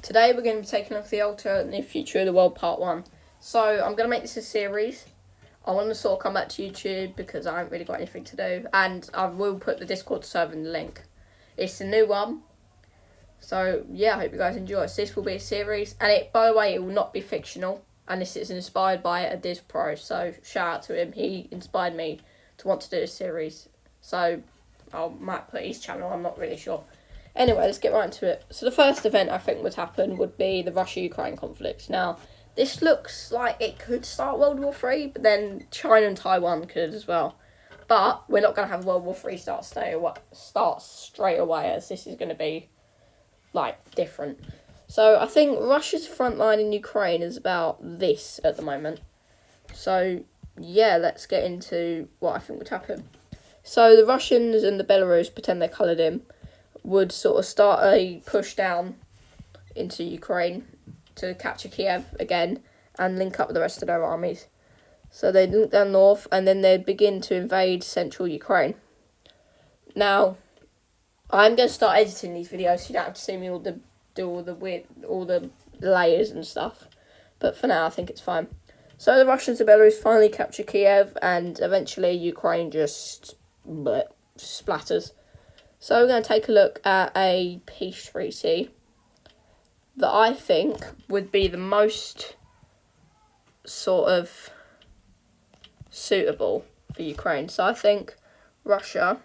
Today we're going to be taking a look at the alternate future of the world part 1. So I'm going to make this a series. I want to sort of come back to YouTube because I haven't really got anything to do. And I will put the Discord server in the link. It's a new one. So yeah, I hope you guys enjoy it. So this will be a series. And it, by the way, it will not be fictional. And this is inspired by a Diz Pro. So shout out to him. He inspired me to want to do this series. So I might put his channel, I'm not really sure. Anyway, let's get right into it. So the first event I think would happen would be the Russia-Ukraine conflict. Now, this looks like it could start World War III, but then China and Taiwan could as well. But we're not going to have World War III start straight away, as this is going to be, like, different. So I think Russia's front line in Ukraine is about this at the moment. So, yeah, let's get into what I think would happen. So the Russians and the Belarus, pretend they're coloured in, would sort of start a push down into Ukraine to capture Kiev again and link up with the rest of their armies. So they'd link down north and then they'd begin to invade central Ukraine. Now, I'm going to start editing these videos so you don't have to see me do all the layers and stuff. But for now, I think it's fine. So the Russians and Belarus finally capture Kiev and eventually Ukraine just splatters. So we're going to take a look at a peace treaty that I think would be the most sort of suitable for Ukraine. So I think Russia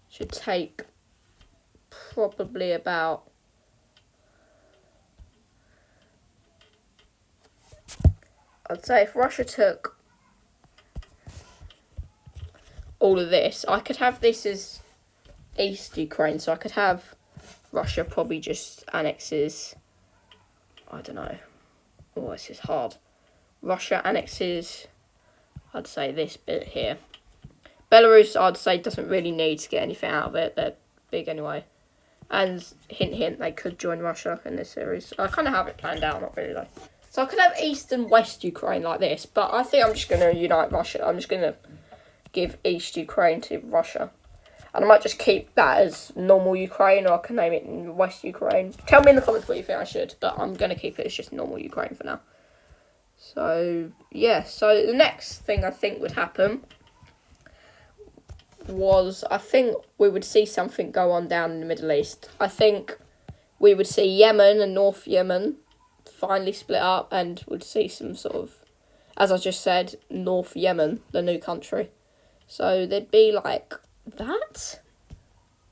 should take probably about I'd say if Russia took all of this, I could have this as East Ukraine, so I could have Russia probably just annexes, I don't know, oh, this is hard. Russia annexes, I'd say this bit here. Belarus, I'd say, doesn't really need to get anything out of it, they're big anyway. And hint, hint, they could join Russia in this series. I kind of have it planned out, not really though. So I could have East and West Ukraine like this, but I think I'm just going to unite Russia. I'm just going to give East Ukraine to Russia. And I might just keep that as normal Ukraine, or I can name it West Ukraine. Tell me in the comments what you think I should, but I'm going to keep it as just normal Ukraine for now. So, yeah. So the next thing I think would happen was, I think we would see something go on down in the Middle East. I think we would see Yemen and North Yemen finally split up, and would see some sort of, as I just said, North Yemen, the new country. So there'd be like that.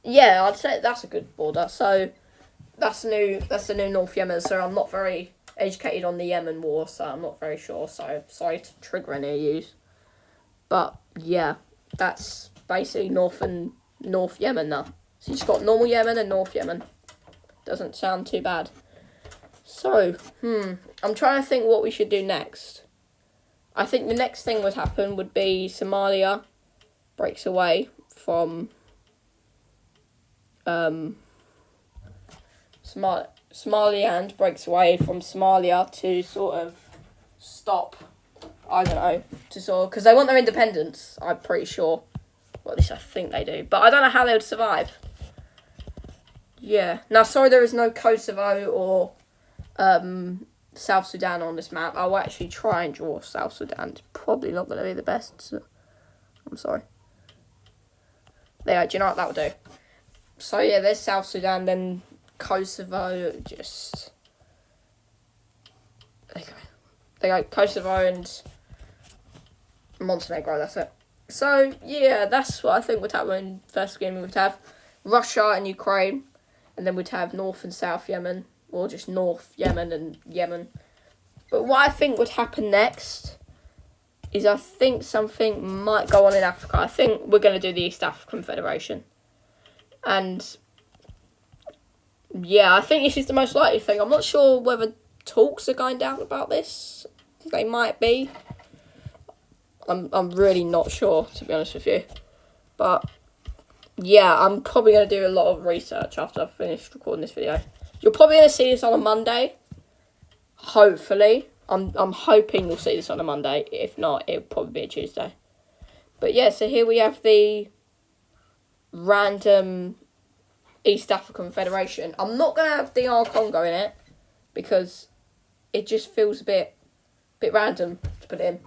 Yeah, I'd say that's a good border. So that's the new North Yemen. So I'm not very educated on the Yemen war, so I'm not very sure. So sorry to trigger any of you. But yeah, that's basically North Yemen now. So you just got normal Yemen and North Yemen. Doesn't sound too bad. So, I'm trying to think what we should do next. I think the next thing would happen would be Somalia breaks away from Somaliland breaks away from Somalia to sort of stop, I don't know, to sort of, because they want their independence, I'm pretty sure. Well, at least I think they do, but I don't know how they would survive. Yeah. Now, sorry there is no Kosovo or South Sudan on this map. I'll actually try and draw South Sudan. It's probably not going to be the best, so I'm sorry. There, do you know what that would do? So yeah, there's South Sudan, then Kosovo, just there you go, Kosovo and Montenegro, that's it. So yeah, that's what I think would happen. First game we would have Russia and Ukraine, and then we'd have North and South Yemen, or just North Yemen and Yemen. But what I think would happen next is I think something might go on in Africa. I think we're going to do the East African Federation. And yeah, I think this is the most likely thing. I'm not sure whether talks are going down about this. They might be. I'm really not sure, to be honest with you. But yeah, I'm probably going to do a lot of research after I've finished recording this video. You're probably going to see this on a Monday. Hopefully. I'm hoping you'll see this on a Monday. If not, it'll probably be a Tuesday. But yeah, so here we have the random East African Federation. I'm not going to have DR Congo in it because it just feels a bit random to put it in.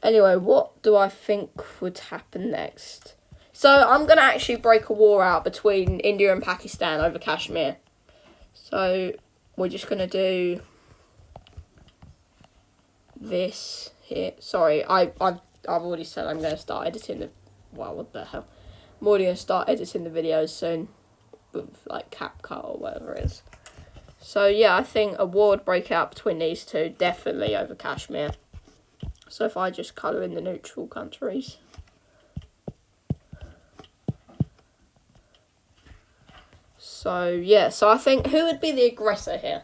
Anyway, what do I think would happen next? So I'm going to actually break a war out between India and Pakistan over Kashmir. So we're just going to do this here. Sorry, I've already said I'm going to start editing the... Wow, what the hell? I'm already going to start editing the videos soon with like CapCut or whatever it is. So yeah, I think a war would break out between these two, definitely over Kashmir. So if I just colour in the neutral countries. So yeah, so I think who would be the aggressor here?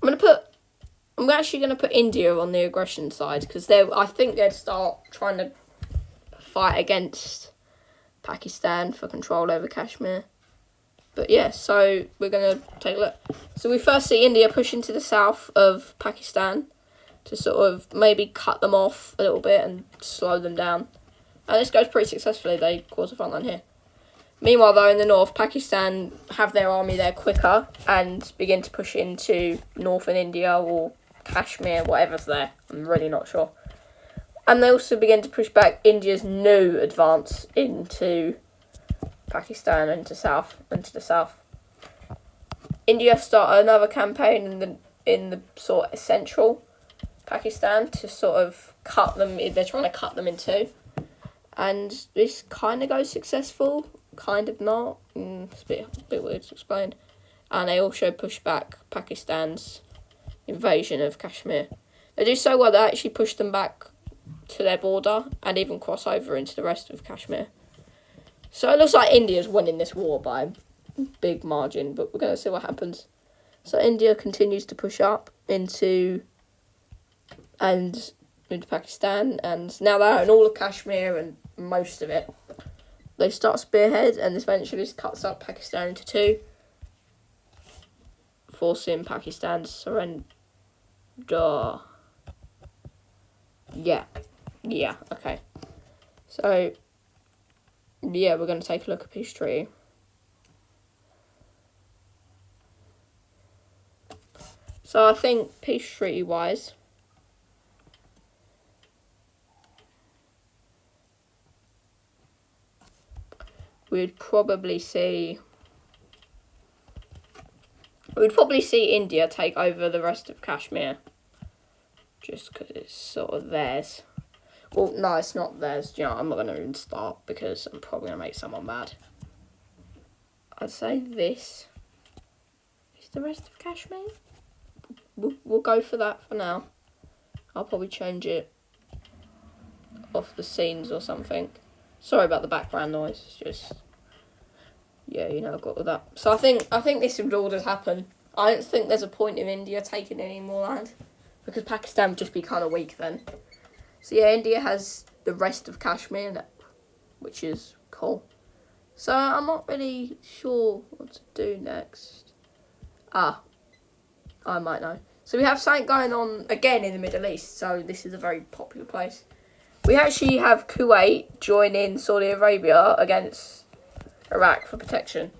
I'm actually going to put India on the aggression side because I think they'd start trying to fight against Pakistan for control over Kashmir. But yeah, so we're going to take a look. So we first see India push into the south of Pakistan to sort of maybe cut them off a little bit and slow them down. And this goes pretty successfully. They cause a front line here. Meanwhile, though, in the north, Pakistan have their army there quicker and begin to push into northern India or Kashmir, whatever's there. I'm really not sure. And they also begin to push back India's new advance into Pakistan and into the south. India start another campaign in the sort of central Pakistan to sort of cut them. They're trying to cut them in two, and this kind of goes successful, kind of not. It's a bit weird to explain. And they also push back Pakistan's invasion of Kashmir. They do so well they actually push them back to their border and even cross over into the rest of Kashmir. So it looks like India's winning this war by a big margin, but we're going to see what happens. So India continues to push up into Pakistan, and now they're in all of Kashmir and most of it. They start spearhead, and this eventually cuts up Pakistan into two, forcing Pakistan to surrender. Yeah, okay. So, yeah, we're going to take a look at peace treaty. So I think peace treaty wise, we'd probably see India take over the rest of Kashmir, just because it's sort of theirs. Well, no, it's not theirs. You know, I'm not going to even start because I'm probably going to make someone mad. I'd say this is the rest of Kashmir. We'll go for that for now. I'll probably change it off the scenes or something. Sorry about the background noise. It's just, yeah, you know, I've got all that. So I think this would all just happen. I don't think there's a point in India taking any more land because Pakistan would just be kind of weak then. So yeah, India has the rest of Kashmir, which is cool. So I'm not really sure what to do next. I might know. So we have something going on again in the Middle East. So this is a very popular place. We actually have Kuwait joining Saudi Arabia against Iraq for protection.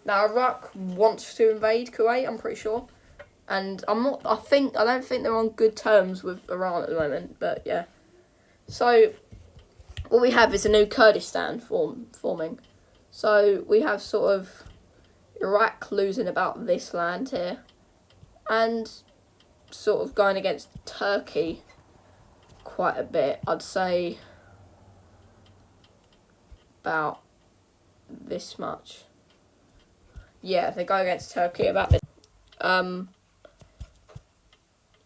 Now Iraq wants to invade Kuwait, I'm pretty sure. And I don't think they're on good terms with Iran at the moment, but yeah. So what we have is a new Kurdistan forming. So we have sort of Iraq losing about this land here and sort of going against Turkey quite a bit. I'd say about this much. Yeah, they go against Turkey about this.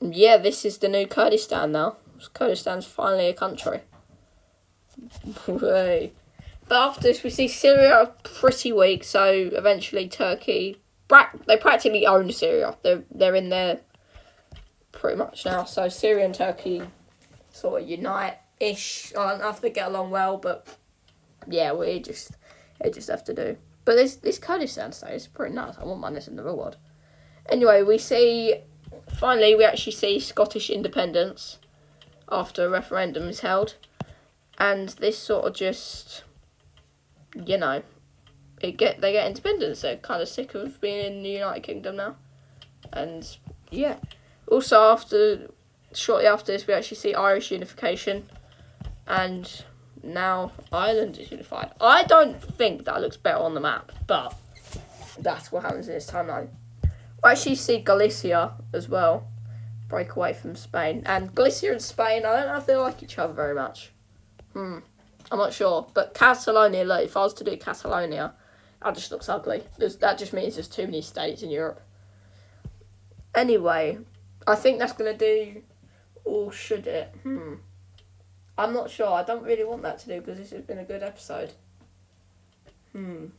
Yeah, this is the new Kurdistan now. Kurdistan's finally a country. But after this, we see Syria pretty weak, so eventually Turkey... They practically own Syria. They're in there pretty much now. So Syria and Turkey sort of unite-ish. I don't know if they get along well, but yeah, they just have to do. But this Kurdistan state is pretty nice. I wouldn't mind this in the real world. Anyway, finally we actually see Scottish independence after a referendum is held. And this sort of just, you know, they get independence. They're kind of sick of being in the United Kingdom now. And yeah, also shortly after this, we actually see Irish unification, and now Ireland is unified. I don't think that looks better on the map, but that's what happens in this timeline. We actually see Galicia as well break away from Spain, and Galicia and Spain, I don't know if they like each other very much. I'm not sure, but Catalonia, look, if I was to do Catalonia, that just looks ugly. That just means there's too many states in Europe. Anyway, I think that's going to do, or should it? I'm not sure. I don't really want that to do because this has been a good episode. We'll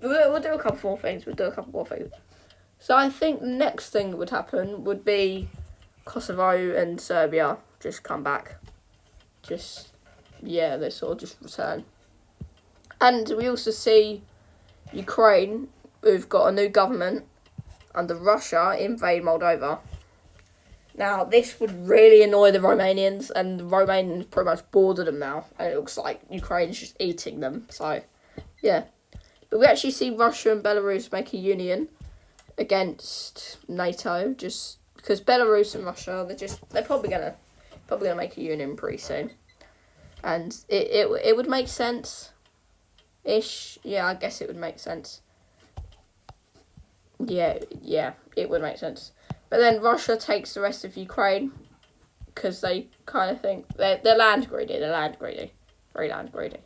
do a couple more things. So I think the next thing that would happen would be Kosovo and Serbia just come back. They sort of just return. And we also see Ukraine, who've got a new government, under Russia, invade Moldova. Now, this would really annoy the Romanians, and the Romanians pretty much border them now, and it looks like Ukraine's just eating them, so, yeah. But we actually see Russia and Belarus make a union against NATO, just because Belarus and Russia, they're probably gonna make a union pretty soon. And it would make sense-ish. Yeah, I guess it would make sense. Yeah, it would make sense. But then Russia takes the rest of Ukraine because they kind of think they're land greedy. Very land greedy.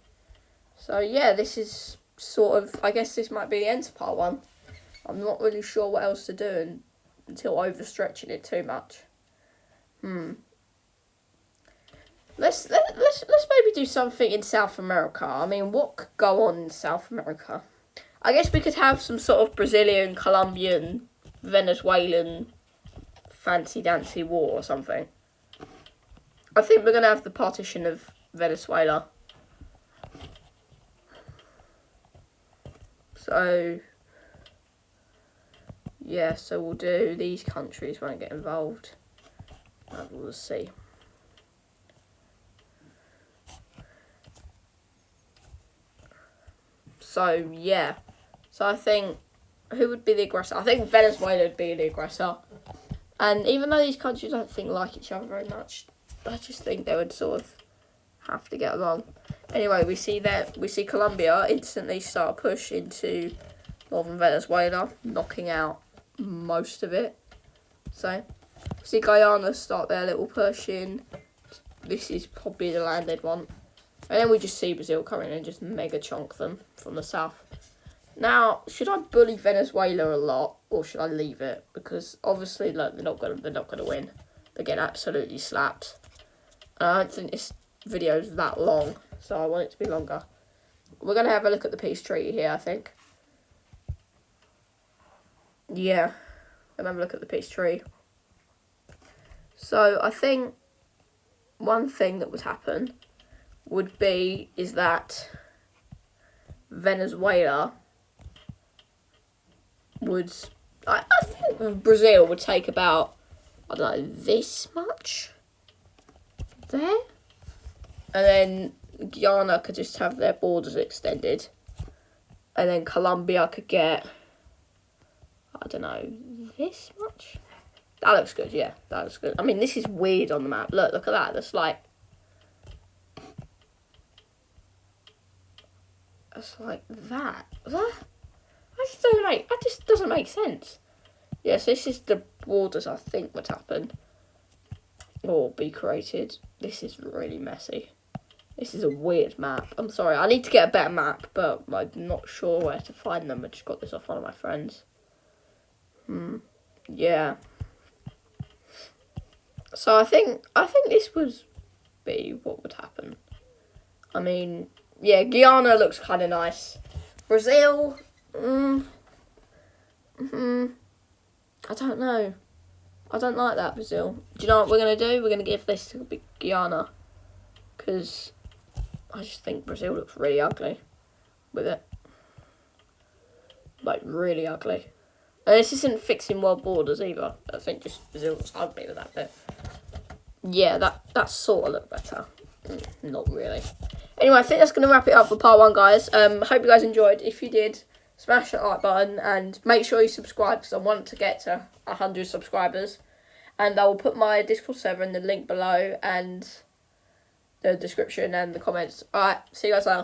So yeah, this is sort of, I guess this might be the end of part 1. I'm not really sure what else to do until overstretching it too much. Let's maybe do something in South America. I mean, what could go on in South America? I guess we could have some sort of Brazilian, Colombian, Venezuelan fancy-dancy war or something. I think we're going to have the partition of Venezuela. So, yeah, so we'll do, these countries won't get involved. We'll see. So, yeah. So I think, who would be the aggressor? I think Venezuela would be the aggressor. And even though these countries I don't think like each other very much, I just think they would sort of have to get along. Anyway, we see Colombia instantly start a push into northern Venezuela, knocking out most of it. So, we see Guyana start their little push in. This is probably the land they'd want. And then we just see Brazil come in and just mega chunk them from the south. Now, should I bully Venezuela a lot, or should I leave it? Because obviously, look, they're not gonna win. They get absolutely slapped. And I don't think this video is that long, so I want it to be longer. We're gonna have a look at the peace treaty here, I think. Yeah, gonna have a look at the peace treaty. So I think one thing that would happen is that Venezuela would, I think Brazil would take about, I don't know, this much there, and then Guyana could just have their borders extended, and then Colombia could get, I don't know, this much. That looks good, yeah, that looks good. I mean, this is weird on the map. Look at that. That's like that. That just doesn't make sense. Yes, this is the borders I think would happen or be created. This is really messy. This is a weird map. I'm sorry, I need to get a better map, but I'm not sure where to find them. I just got this off one of my friends. Yeah. So I think this would be what would happen. I mean, yeah, Guyana looks kind of nice. Brazil, I don't know. I don't like that, Brazil. Do you know what we're going to do? We're going to give this to Guyana. Because I just think Brazil looks really ugly with it. Like, really ugly. And this isn't fixing world borders either. I think just Brazil looks ugly with that bit. Yeah, that sort of looked better. Not really. Anyway, I think that's going to wrap it up for part 1, guys. Hope you guys enjoyed. If you did, smash that like button and make sure you subscribe because I want to get to 100 subscribers. And I will put my Discord server in the link below and the description and the comments. Alright, see you guys later.